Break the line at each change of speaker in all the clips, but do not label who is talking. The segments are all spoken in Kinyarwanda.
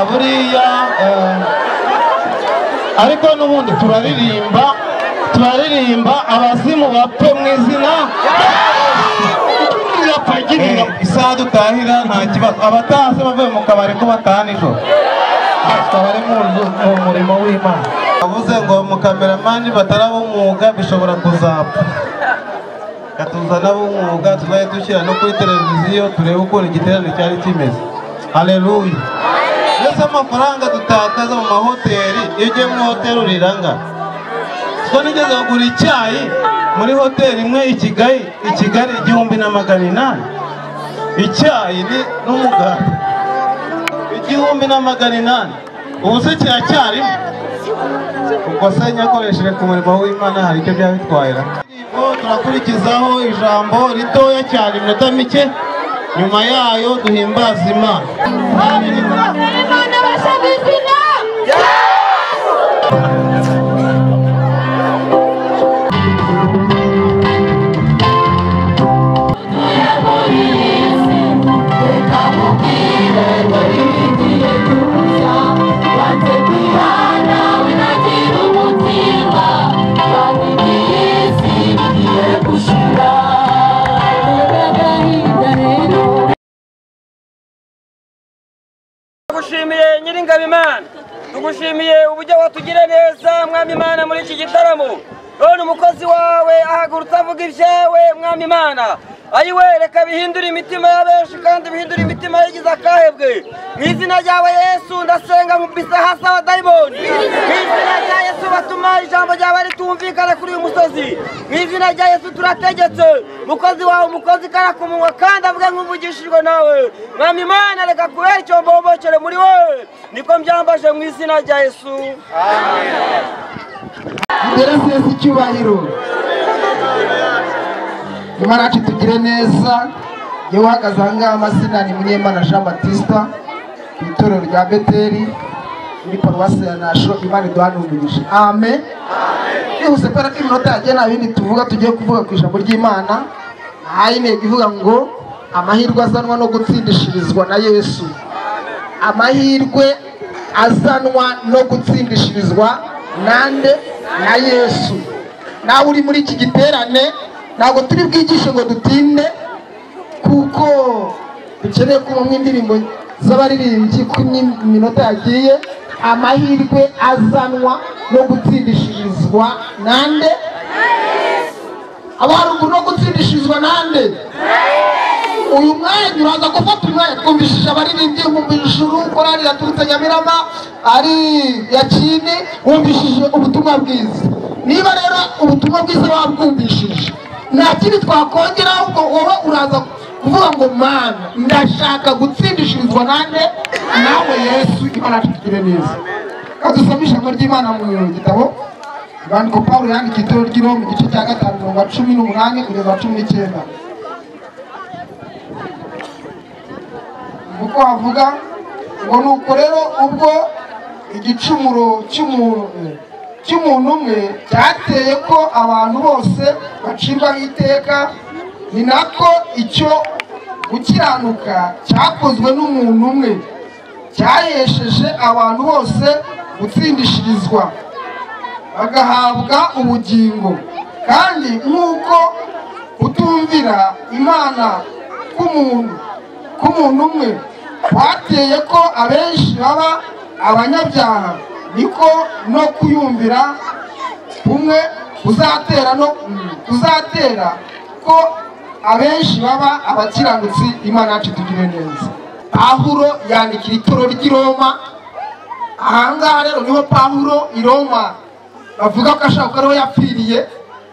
buriya ariko n'ubundi turaririmba abazimu bapfe mu izina isaha dutahira nta kibazo abatahase bavuye mu kabari ko bataha nijoro bari mu murimo w'Imana avuze ngo mu kameramani bataraba umwuga bishobora kuzapfa katuzana b'umwuga tuzaye dushyira no kuri televiziyo turebe uko igiterane cyari kimeze. Haleluya. Ese amafaranga dutakaza mu mahoteli iyo ugiye muri hoteli uriranga ko nigeze kugura icyayi muri hoteli imwe i Kigali 1,800 icyayi n'umugati 1,800 ubu se kiracyarimo ubwo se nyakoresheje ku murimo w'Imana hari icyo byabitwayira. Turakurikizaho ijambo ritoya cyane iminota mike nyuma yayo duhimbaza Imana.
Tugushimiye Nyiringabo Imana, tugushimiye uburyo watugire neza Mwami Imana muri iki gitaramo. None umukozi wawe ahagurutse avuga ibyawe Mwami Imana, ayiwe reka bihindura imitima y'abenshi kandi bihindura imitima yagize akahebwe. Mu izina ryawe Yesu ndasenga nkubise hasi abadayimoni. Mu izina rya Yesu batuma ijambo ryawe ritumvikana kuri uyu musozi. Mu izina rya Yesu turategetse mukozi wawe umukozi karakumunwa kandi avuge nk'uvugishijwe nawe. Mwami Imana reka kubera icyo mbombokere muri wowe niko mbyambaje mu izina rya Yesu. Amen.
Mbere Yesu icyubahiro. Imana yacu tugire neza. Yewe uhagaze aha ngaha amazina ni Munyemana Jean Baptiste ku itorero rya Beteli muri paruwasi ya Nasho. Imana iduhane umugisha. Amen. Nihuse kubera ko iminota yagiye nta bindi tuvuga tugiye kuvuga ku ijambo ry'Imana. Aha intego ivuga ngo amahirwe azanwa no gutsindishirizwa na Yesu. Amahirwe azanwa no gutsindishirizwa nande na Yesu. Nawe uri muri iki giterane ntabwo turi bwigishe ngo dutinde kuko dukeneye kumva indirimbo z'abaririmbyi ku minota yagiye. Amahirwe azanwa no gutsindishirizwa nande abaruguru no gutsindishirizwa nande. Uyu mwanya uraza gufata umwanya twumvishije abaririmbyi mwumvishije korali yaturutse Nyamirama ari yakini wumvishije ubutumwa bwiza. Niba rero ubutumwa bwiza wabwumvishije nta kindi twakongera ahubwo wowe uraza kuvuga ngo Mana ndashaka gutsindishirizwa nande nawe Yesu. Imana tugire neza. Kadusome ijambo ry'Imana mu gitabo Urwandiko Pawulo yandikiye itorero ry'i Roma igice cya 5:18 kugeza 19. Uko havuga ngo nuko rero ubwo igicumuro cy'umuntu umwe cyateye ko abantu bose bacirwaho iteka, ni nako icyo gukiranuka cyakozwe n'umuntu umwe cyahesheje abantu bose gutsindishirizwa bagahabwa ubugingo. Kandi nk'uko kutumvira Imana k'umuntu umwe kwateye ko abenshi baba abanyabyaha, niko no kuyumvira kumwe kuzatera ko abenshi baba abakiranutsi. Imana yacu tugire neza. Pawulo yandikira itorero ry'i Roma. Ahangaha rero niho Pawulo i Roma bavuga ko ashaka ko ariho yapfiriye,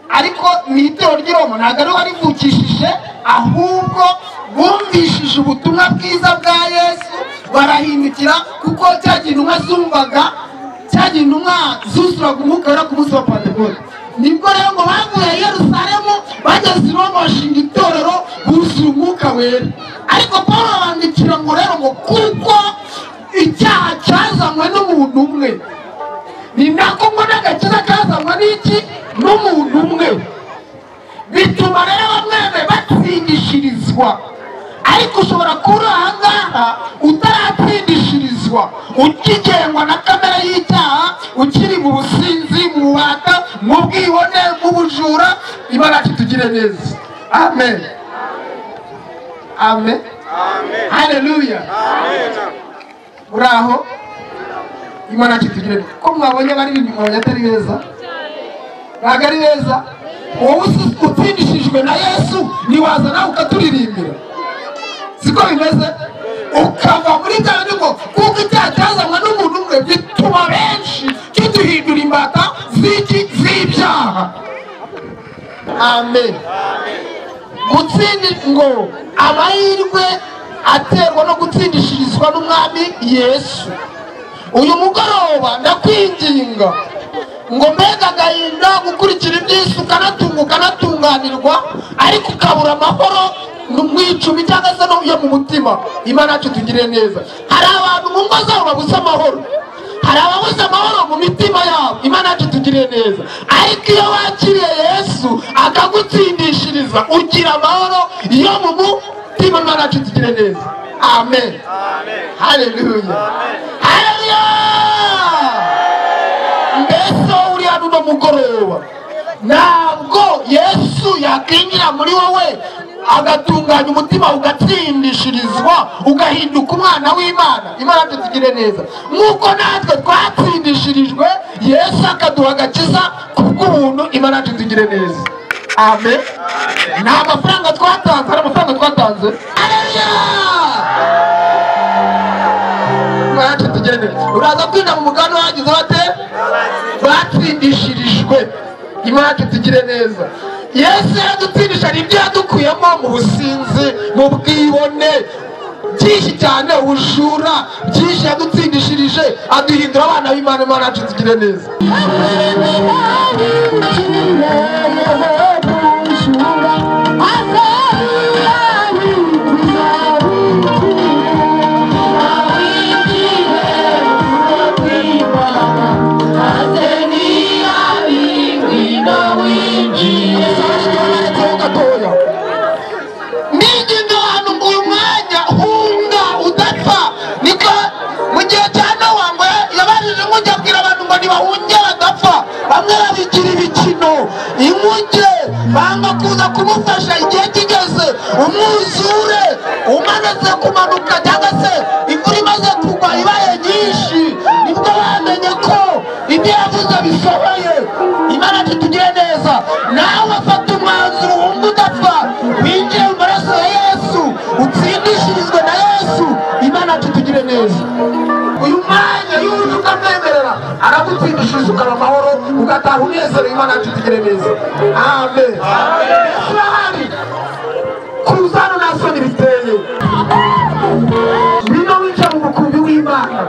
ariko ni itorero ry'i Roma ntabwo ariho warivukishije, ahubwo bumvishije ubutumwa bwiza bwa Yesu barahindukira, kuko cyagiye intumwa zumvaga, cyagiye intumwa zuzuraga umwuka wera ku munsi wa Pentekote. Nibwo rero ngo bavuye i Yerusalemu bageze i Roma bashinga itorero buzura umwuka wera. Ariko Pawulo abandikira ngo rero ngo kuko icyaha cyazanywe n'umuntu umwe, ni nako ngo n'agakiza kazanywe n'iki n'umuntu umwe, bituma rero bamwe batsindishirizwa. Ariko ushobora kuba aha ngaha utaratsindishirizwa gutsindishirizwa ukigengwa na kamere y'icyaha, ukiri mu businzi, mu bubata, mu bwibone, mu bujura. Imana yacu tugire neza. Amen. Amen. Haleluya. Uraho? Imana yacu tugire neza. Ko mwabonye bari inyuma atari beza? Ntabwo ari beza? Wowe utsindishijwe na Yesu niwaza nawe ukaturirimbira. Siko bimeze? Ukava muri bya ngo kuko icyaha cyazanywe n'umuntu umwe bituma benshi kiduhindura imbata z'ibyaha. Amen. Gutsindi ngo amahirwe aterwa no gutsindishirizwa n'umwami Yesu. Uyu mugoroba ndakwinginga ngo mbega agahinda gukurikira iby'isi ukanatunguka ukanatunganirwa ariko ukabura amahoro n'umwicumi cyangwa se no mu mutima. Imana yacu tugire neza. Hari abantu mu ngo zabo babuze amahoro, hari ababuze amahoro mu mitima yabo. Imana yacu tugire neza. Ariko iyo wakiriye Yesu akagutsindishiriza ugira amahoro yo mu mutima. Imana yacu tugire neza. Amen. Haleluya. Haleluya. Mbese uri hano no mugoroba, ntabwo Yesu yakwinjira muri wowe agatunganya umutima ugatsindishirizwa ugahinduka umwana w'Imana. Imana yacu tugire neza. Nk'uko natwe twatsindishirijwe Yesu akaduha agakiza kubw'ubuntu. Imana yacu tugire neza. Amen. Nta mafaranga twatanze, hari amafaranga twatanze. Haleluya. Imana yacu tugire neza. Uraza kwinjira mu mugani wagize bate? Batsindishirijwe. Imana yacu tugire neza. Yesu yadutsindisha ibyo yadukuyemo mu businzi, mu bwibone byinshi cyane, ubujura byinshi yadutsindishirije aduhindura abana b'Imana. Imana yacu tugire neza. Banga kuza kumufasha igihe kigeze, umwuzure umanutse kumanuka cyangwa se imvura imaze kugwa ibaye nyinshi, nibwo bamenye ko ibyo yavuze bisohoye. Imana yacu tugire neza. Nawe afata umwanzuro wumva udapfa, winjire mu maraso ya Yesu, utsindishirizwe na Yesu. Imana yacu tugire neza. Uyu mwanya y'uburyo ukamwemerera aragutsindishiriza ukaba amahoro ugataha unezerewe. Imana yacu tugire neza. Amen. Ahari kuzana nta soni biteye. Bino wica mu mukumbi w'Imana.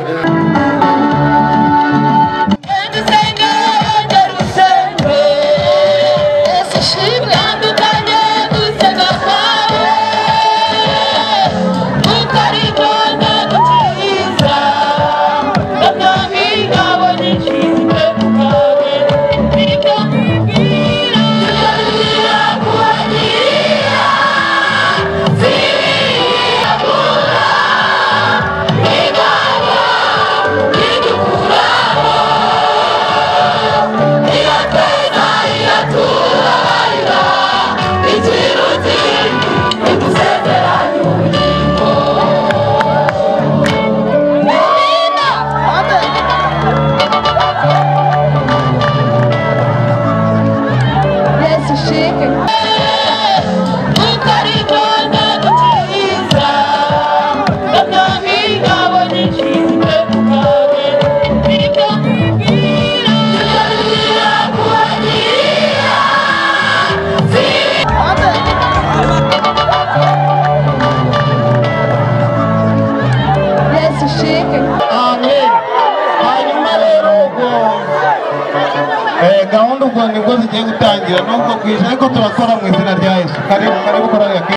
gahunda ubwo nibwo zigiye gutangira, nubwo kwije ariko turakora mu izina rya Yesu. Karibu korari.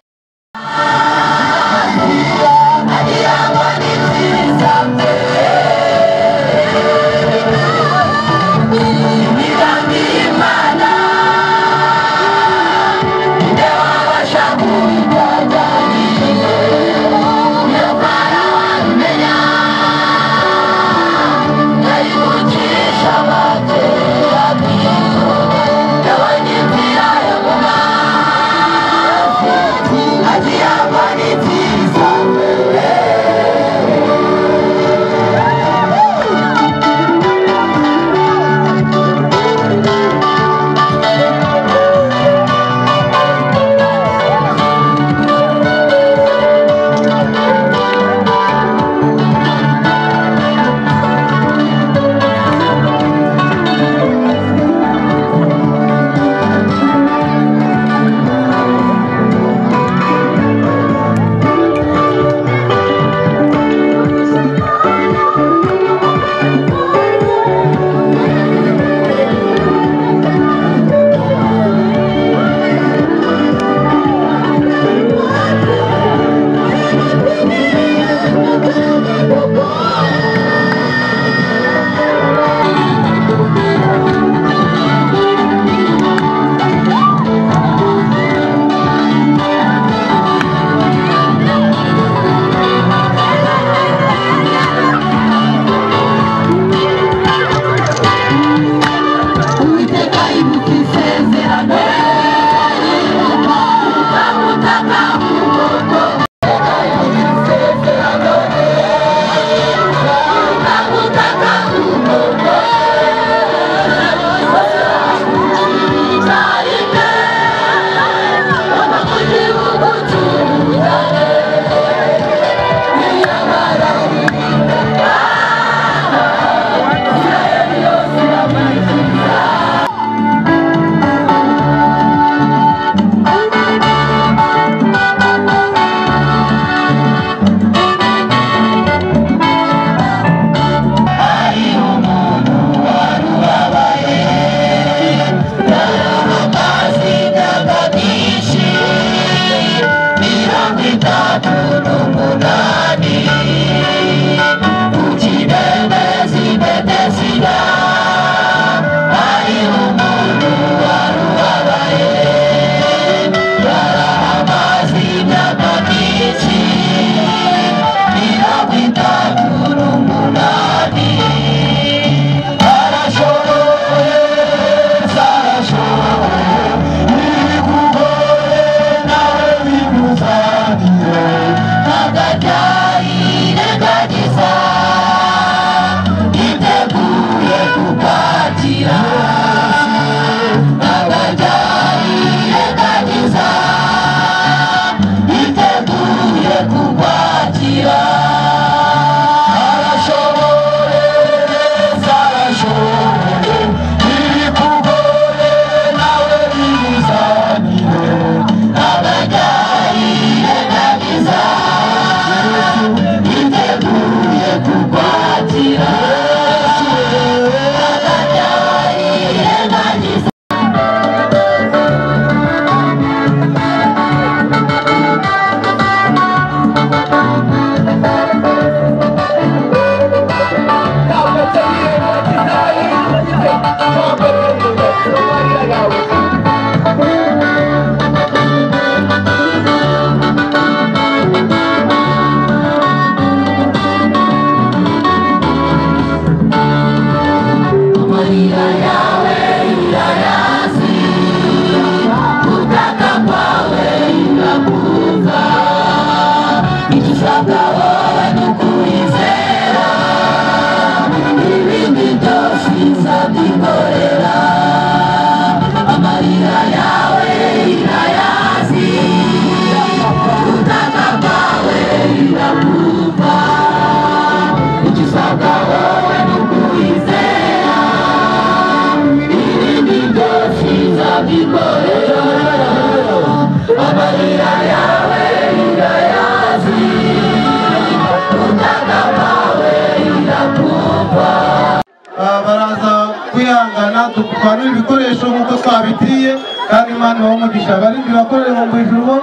baraza kwihangana dukwana ibikoresho nk'uko twabitiye kandi Imana umugisha barindi bakorera mu ijuru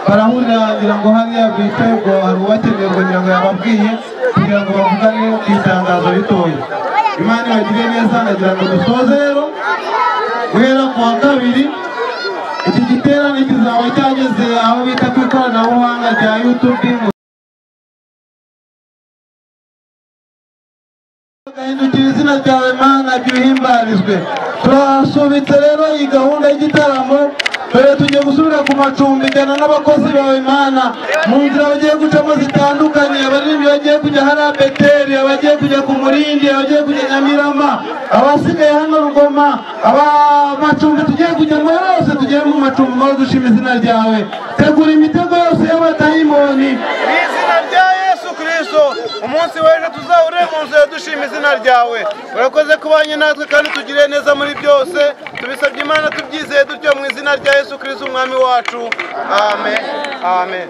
barahurira ngira ngo hariya bicaye ngo hari ubakeneye kugira ngo yababwiye kugira ngo bavugane itangazo ritoya. Imana ibagire neza. Nagira ngo dusoze rero guhera ku wa kabiri iki giterane kizaba cyageze aho bita ku ikoranabuhanga rya YouTube. Gahindukira izina ryawe Mana ryuhimbarizwe. Turasubitse rero iyi gahunda y'igitaramo dore tugiye gusubira ku macumbi jyana n'abakozi bawe Mana mu nzira bagiye gucamo zitandukanye. Abaririmbyi bagiye kujya hariya Beteli, abagiye kujya ku Murindi, abagiye kujya Nyamirama, abasigaye hano Rugoma, amacumbi tugiye kujyamo yose tugiye mu macumbi maze dushima izina ryawe. Tegura imitego yose y'abadayimoni
mu izina rya Yesu Kristo. Umunsi w'ejo tuzahure mu nzu dushima izina ryawe. Urakoze kubanye natwe kandi tugire neza muri byose. Tubisabye Imana tubyizeye dutyo mu izina rya Yesu Kristo umwami wacu. Amen. Amen.